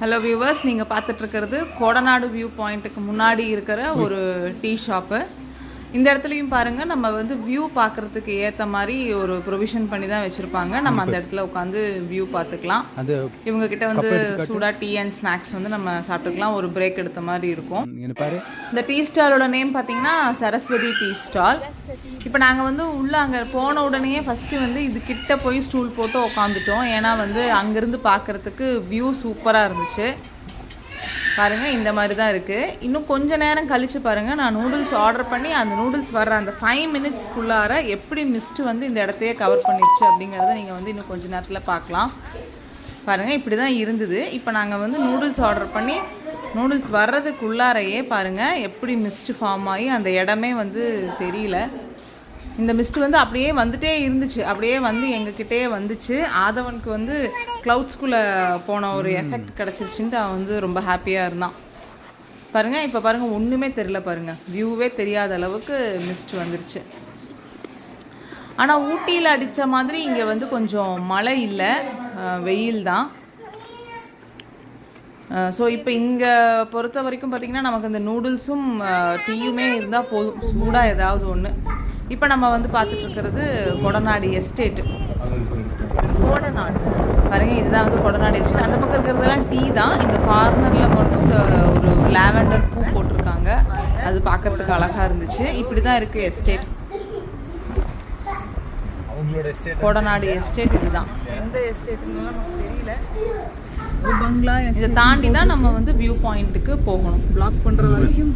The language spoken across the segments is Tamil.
ஹலோ வியூவர்ஸ், நீங்கள் பார்த்துட்ருக்கிறது கோடநாடு வியூ பாயிண்ட்டுக்கு முன்னாடி இருக்கிற ஒரு டீ ஷாப்பு. இந்த இடத்துலையும் பாருங்கள், நம்ம வந்து வியூ பார்க்குறதுக்கு ஏற்ற மாதிரி ஒரு ப்ரொவிஷன் பண்ணி தான் வச்சுருப்பாங்க. நம்ம அந்த இடத்துல உட்காந்து வியூ பார்த்துக்கலாம். இவங்க கிட்ட வந்து சூடாக டீ அண்ட் ஸ்நாக்ஸ் வந்து நம்ம சாப்பிட்டுக்கலாம். ஒரு பிரேக் எடுத்த மாதிரி இருக்கும். இந்த டீ ஸ்டாலோட நேம் பார்த்தீங்கன்னா சரஸ்வதி டீ ஸ்டால். இப்போ நாங்கள் வந்து உள்ளே அங்கே போன உடனே ஃபஸ்ட்டு வந்து இது கிட்ட போய் ஸ்டூல் போட்டு உட்காந்துட்டோம். ஏன்னா வந்து அங்கேருந்து பார்க்குறதுக்கு வியூ சூப்பராக இருந்துச்சு. பாருங்கள், இந்த மாதிரி தான் இருக்குது. இன்னும் கொஞ்சம் நேரம் கழித்து பாருங்கள், நான் நூடுல்ஸ் ஆர்டர் பண்ணி அந்த நூடுல்ஸ் வர்ற அந்த 5 மினிட்ஸ்க்குள்ளார எப்படி மிஸ்ட்டு வந்து இந்த இடத்தையே கவர் பண்ணிடுச்சு அப்படிங்கிறத நீங்கள் வந்து இன்னும் கொஞ்சம் நேரத்தில் பார்க்கலாம். பாருங்கள், இப்படி தான் இருந்தது. இப்போ நாங்கள் வந்து நூடுல்ஸ் ஆர்டர் பண்ணி நூடுல்ஸ் வர்றதுக்குள்ளாரையே பாருங்கள் எப்படி மிஸ்ட்டு ஃபார்ம் ஆகி அந்த இடமே வந்து தெரியல. இந்த மிஸ்ட் வந்து அப்படியே வந்துட்டே இருந்துச்சு, அப்படியே வந்து எங்ககிட்டே வந்துச்சு. ஆதவனுக்கு வந்து க்ளவுட்ஸ்குள்ளே போன ஒரு எஃபெக்ட் கிடச்சிருச்சுன்ட்டு அவன் வந்து ரொம்ப ஹாப்பியாக இருந்தான். பாருங்கள், இப்போ பாருங்கள், ஒன்றுமே தெரியல. பாருங்கள், வியூவே தெரியாத அளவுக்கு மிஸ்ட் வந்துருச்சு. ஆனால் ஊட்டியில் அடித்த மாதிரி இங்கே வந்து கொஞ்சம் மழை இல்லை, வெயில் தான். ஸோ இப்போ இங்கே பொறுத்த வரைக்கும் பார்த்திங்கன்னா நமக்கு இந்த நூடுல்ஸும் டீயுமே இருந்தால் போதும், சூடாக ஏதாவது ஒன்று. இப்போ நம்ம வந்து பார்த்துட்ருக்கிறது கொடநாடு எஸ்டேட்டு. கோடநாடு பாருங்கள், இதுதான் வந்து கொடநாடு எஸ்டேட். அந்த பக்கம் இருக்கிறதெல்லாம் டீ தான். இந்த கார்னரில் மட்டும் இந்த ஒரு லாவெண்டர் பூ போட்டிருக்காங்க, அது பார்க்குறதுக்கு அழகாக இருந்துச்சு. இப்படி தான் இருக்குது எஸ்டேட், கொடநாடு எஸ்டேட். இதுதான் எந்த எஸ்டேட்டுன்னு நமக்கு தெரியல. பங்களா இதை தாண்டி தான் நம்ம வந்து வியூ பாயிண்ட்டுக்கு போகணும். பிளாக் பண்ணுற வரைக்கும்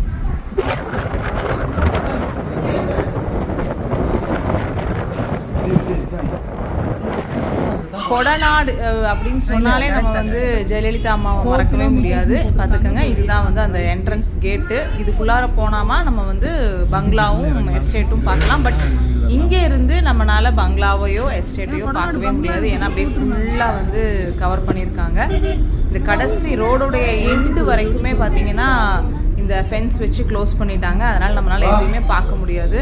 கொடநாடு அப்படின்னு சொன்னாலே நம்ம வந்து ஜெயலலிதா அம்மாவை மறக்கவே முடியாது. பார்த்துக்கோங்க, இதுதான் வந்து அந்த என்ட்ரன்ஸ் கேட்டு. இதுக்குள்ளார போனாமா நம்ம வந்து பங்களாவும் எஸ்டேட்டும் பார்க்கலாம். பட் இங்கே இருந்து நம்மளால் பங்களாவையோ எஸ்டேட்டையோ பார்க்கவே முடியாது, ஏன்னா அப்படியே ஃபுல்லாக வந்து கவர் பண்ணியிருக்காங்க. இந்த கடைசி ரோடுடைய எண்டு வரைக்குமே பார்த்தீங்கன்னா இந்த ஃபென்ஸ் வச்சு க்ளோஸ் பண்ணிட்டாங்க. அதனால் நம்மளால் எதுவுமே பார்க்க முடியாது.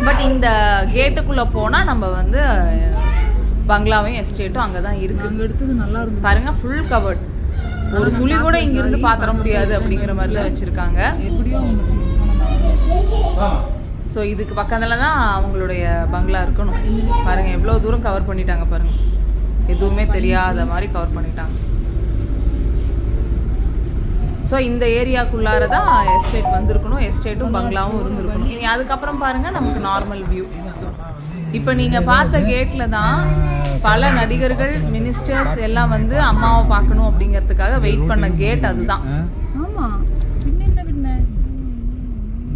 பட் இந்த கேட்டுக்குள்ளே போனால் நம்ம வந்து பங்களாவையும் எஸ்டேட்டும் அங்கே தான் இருக்குது. அங்கே எடுத்தது நல்லா இருக்கும் பாருங்கள், ஃபுல் கவர்ட். ஒரு துளி கூட இங்கேருந்து பார்த்துட முடியாது அப்படிங்கிற மாதிரிலாம் வச்சுருக்காங்க. எப்படியும் ஸோ இதுக்கு பக்கத்தில் தான் அவங்களுடைய பங்களா இருக்கணும். பாருங்கள், எவ்வளோ தூரம் கவர் பண்ணிட்டாங்க பாருங்கள், எதுவுமே தெரியாத மாதிரி கவர் பண்ணிட்டாங்க. ஸோ இந்த ஏரியாக்குள்ளார தான் எஸ்டேட் வந்திருக்கணும், எஸ்டேட்டும் பங்களாவும் இருந்திருக்கணும். இனி அதுக்கப்புறம் பாருங்கள் நமக்கு நார்மல் வியூ. இப்போ நீங்கள் பார்த்த கேட்டில் தான் பல நடிகர்கள், மினிஸ்டர்ஸ் எல்லாம் வந்து அம்மாவை பார்க்கணும் அப்படிங்கிறதுக்காக வெயிட் பண்ண கேட் அதுதான். ஆமாம், பின்ன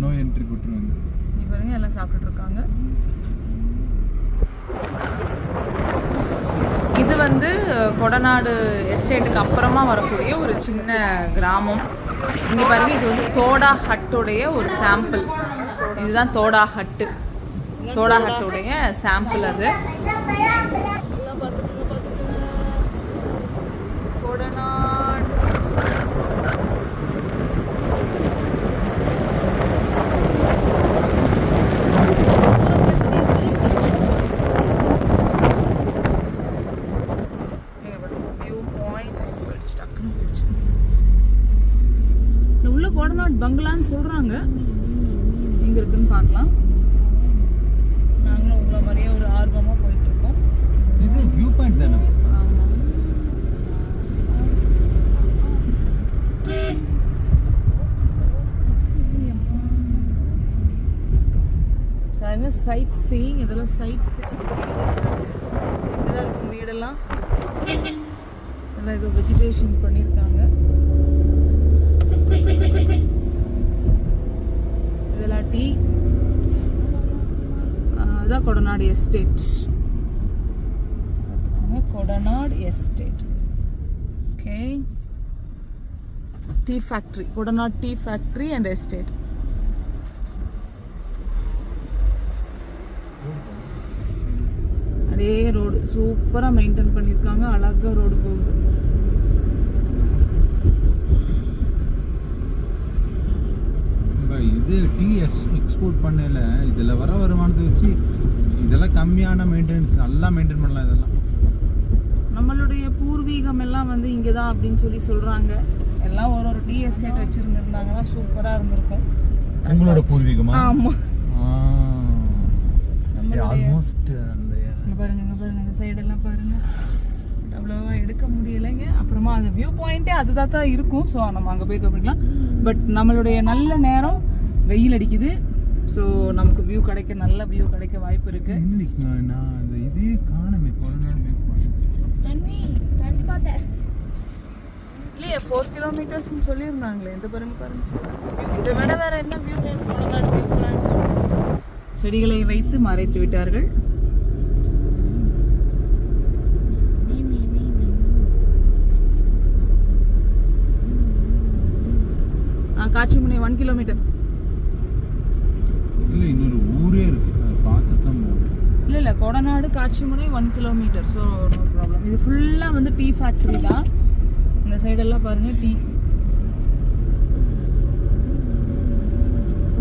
நோ என்ட்ரி போட்டுருவாங்க. நீ பாருங்க, எல்லாம் சாப்பிட்டுட்டு இருக்காங்க. இது வந்து கொடநாடு எஸ்டேட்டுக்கு அப்புறமா வரக்கூடிய ஒரு சின்ன கிராமம். இங்கே பாருங்க, இது வந்து தோடா ஹட்டுடைய ஒரு சாம்பிள். இதுதான் தோடா ஹட்டு, தோடா ஹட்டுடைய சாம்பிள். அது கொடநாடு. உள்ள கொடநாடு பங்களான்னு சொல்றாங்க, எங்க இருக்குன்னு பார்க்கலாம். நாங்களும் உங்களை மாதிரியே ஒரு ஆர்வமாக போயிட்டு இருக்கோம். இது வியூ பாயிண்ட் தானே? ஆமாம். சாருங்க, சைட் சீயிங். இதெல்லாம் சைட் சீயிங். இதெல்லாம் இருக்கும் வீடெல்லாம். இதெல்லாம் இது வெஜிடேஷன் பண்ணியிருக்காங்க. இதெல்லாம் டீ. அதுதான் Kodanad estate. Kodanad estate. Okay, tea factory, Kodanad tea factory and estate. அதே ரோடு சூப்பராக மெயின்டைன் பண்ணியிருக்காங்க, அழகாக ரோடு போகுது. இது டீ எக்ஸ்போர்ட் பண்ணல, இதில் வர வருமானத்தை வச்சு இதெல்லாம் கம்மியான மெயின்டெனன்ஸ் நல்லா மெயின்டைன் பண்ணலாம். இதெல்லாம் நம்ம நம்மளுடைய பூர்வீகம் எல்லாம் வந்து இங்கே தான் அப்படின்னு சொல்லி சொல்கிறாங்க. எல்லாம் ஒரு டீ எஸ்டேட் வச்சுருந்துருந்தாங்கன்னா சூப்பராக இருந்திருக்கும். உங்களோட பூர்வீகமா? ஆமாம். ஆல்மோஸ்ட் அந்த இங்கே பாருங்க இந்த சைடெல்லாம் பாருங்க, அவ்வளோவா எடுக்க முடியலைங்க. அப்புறமா அந்த வியூ பாயிண்ட்டே அதுதான் தான் இருக்கும். ஸோ நம்ம அங்கே போய் கவனிக்கலாம். பட் நம்மளுடைய நல்ல நேரம் வெயில் அடிக்குது. ஸோ நமக்கு வியூ கிடைக்க நல்ல வியூ கிடைக்க வாய்ப்பு இருக்கு. நான் அந்த இதே காணமே கொடநாடு வியூ இல்லையே 4 கிலோமீட்டர்ஸ்னு சொல்லியிருந்தாங்களே. இந்த பாருங்க இதை விட வேற என்ன வியூ வேணும்? Kodanad view point. செடிகளை வைத்து மறைத்து விட்டார்கள். காட்சிமுனை 1 கிலோமீட்டர். இல்லை இன்னொரு ஊரே இருக்கு, அதை பார்த்து தான் போகணும். இல்லை கொடநாடு காட்சிமுனை 1 கிலோமீட்டர். So no problem. இது ஃபுல்லாக வந்து டீ ஃபேக்ட்ரி தான். இந்த சைடெல்லாம் பாருங்கள் டீ.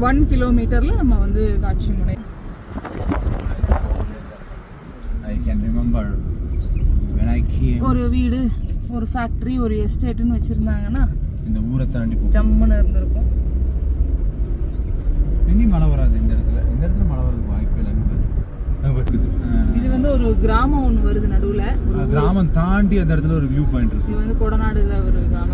1 கிலோமீட்டரில் நம்ம வந்து காட்சிமுனை. I can remember when I came. ஒரு வீடு, ஒரு ஃபேக்ட்ரி, ஒரு எஸ்டேட்டுன்னு வச்சுருந்தாங்கன்னா இந்த ஊரை தாண்டி ஜம்முன்னு இருந்திருக்கும். இனி மழை வராது இந்த இடத்துல மழை வரதுக்கு வாய்ப்பு இல்லை. இது வந்து ஒரு கிராமம் ஒன்று வருது நடுவில். கிராமம் தாண்டி அந்த இடத்துல ஒரு வியூ பாயிண்ட் இருக்கு. இது வந்து கொடநாடுல ஒரு கிராமம்.